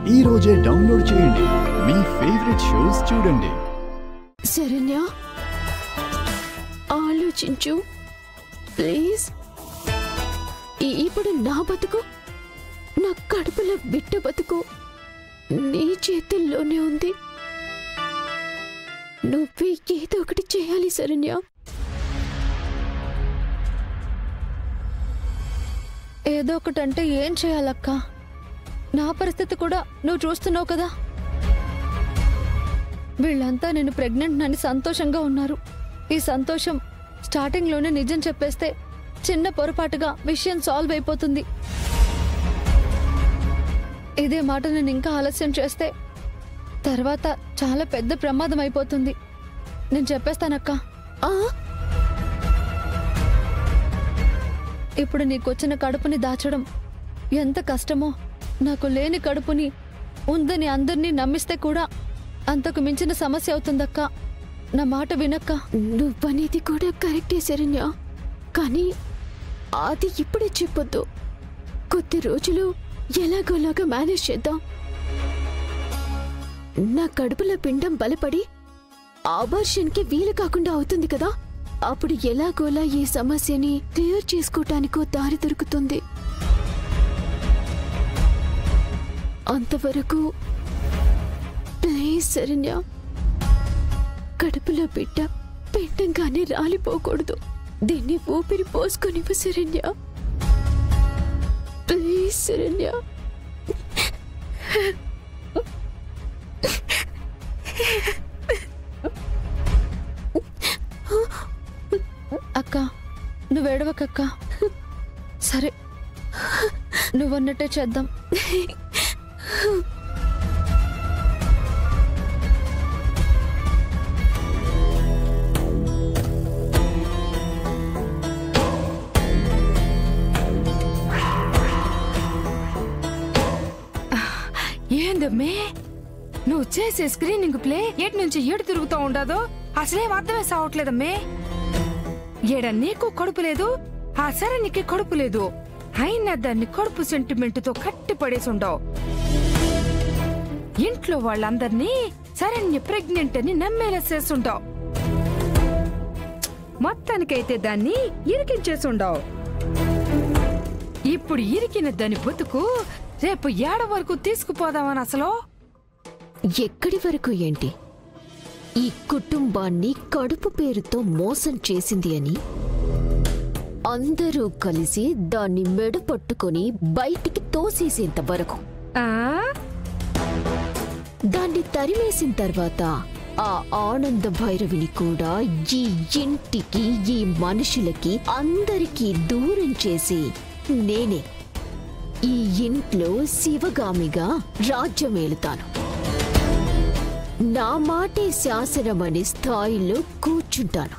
ఈ రోజే డౌన్లోడ్ చేయండి. మీ ఫేవరెట్ షోస్ చూడండి. శరణ్య, ఆలోచించు ప్లీజ్. ఇప్పుడు నా బతుకు, నా కడుపులో బిడ్డ బతుకు నీ చేతుల్లోనే ఉంది. నువ్వు ఏదో ఒకటి చేయాలి శరణ్య. ఏదో ఒకటంటే ఏం చేయాలక్క? నా పరిస్థితి కూడా నువ్వు చూస్తున్నావు కదా. వీళ్ళంతా నేను ప్రెగ్నెంట్ అని సంతోషంగా ఉన్నారు. ఈ సంతోషం స్టార్టింగ్లోనే నిజం చెప్పేస్తే చిన్న పొరపాటుగా విషయం సాల్వ్ అయిపోతుంది. ఇదే మాట నేను ఇంకా ఆలస్యం చేస్తే తర్వాత చాలా పెద్ద ప్రమాదం అయిపోతుంది. నేను చెప్పేస్తానక్క. ఇప్పుడు నీకొచ్చిన కడుపుని దాచడం ఎంత కష్టమో, నాకు లేని కడుపుని ఉందని అందరినీ నమ్మిస్తే కూడా అంతకు మించిన సమస్య అవుతుందక్క. నా మాట వినక్క. నువ్వనేది కూడా కరెక్టే శరణ్య, కానీ అది ఇప్పుడే చెప్పొద్దు. కొద్ది రోజులు ఎలాగోలాగా మేనేజ్ చేద్దాం. నా కడుపులో పిండం బలపడి ఆపరేషన్కి వీలు కాకుండా అవుతుంది కదా. అప్పుడు ఎలాగోలా ఈ సమస్యని క్లియర్ చేసుకోవటానికో దారి దొరుకుతుంది. అంతవరకు ప్లీజ్ శరణ్య, కడుపులో బిడ్డ పిండంగానే రాలిపోకూడదు. దీన్ని ఊపిరి పోసుకొనివ్వు శరణ్య, ప్లీజ్ శరణ్య. అక్క, నువ్వేడవకక్క. సరే, నువ్వన్నట్టే చేద్దాం. ఏందమ్మే నువ్వు చేసే స్క్రీనింగ్ ప్లే ఏటి నుంచి ఏడు తిరుగుతూ ఉండదో అసలేం అర్థమే సావట్లేదమ్మే. ఏడ నీకు కడుపు లేదు, ఆ శరణ్యకి కడుపు లేదు. అయినా దాన్ని కడుపు సెంటిమెంట్ తో కట్టి పడేసి ఉండవు. ఇంట్లో వాళ్ళందరినీ శరణ్య ప్రెగ్నెంట్ అని నమ్మేలా చేస్తుంటావు. మొత్తానికైతే దాన్ని ఇరికించేసి ఉండవు. ఇప్పుడు ఇరికిన దాని బతుకు రేపు ఏడ వరకు తీసుకుపోదామని అసలు. ఎక్కడి వరకు ఏంటి? ఈ కుటుంబాన్ని కడుపు పేరుతో మోసం చేసింది అని అందరూ కలిసి దాన్ని మెడ పట్టుకొని బయటికి తోసేసేంత వరకు. దాన్ని తరిమేసిన తర్వాత ఆ ఆనంద భైరవిని కూడా ఈ ఇంటికి, ఈ మనుషులకి, అందరికీ దూరం చేసి నేనే ఈ ఇంట్లో శివగామిగా రాజ్యమేలుతాను. నా మాటే శాసనమనే స్థాయిలో కూర్చుంటాను.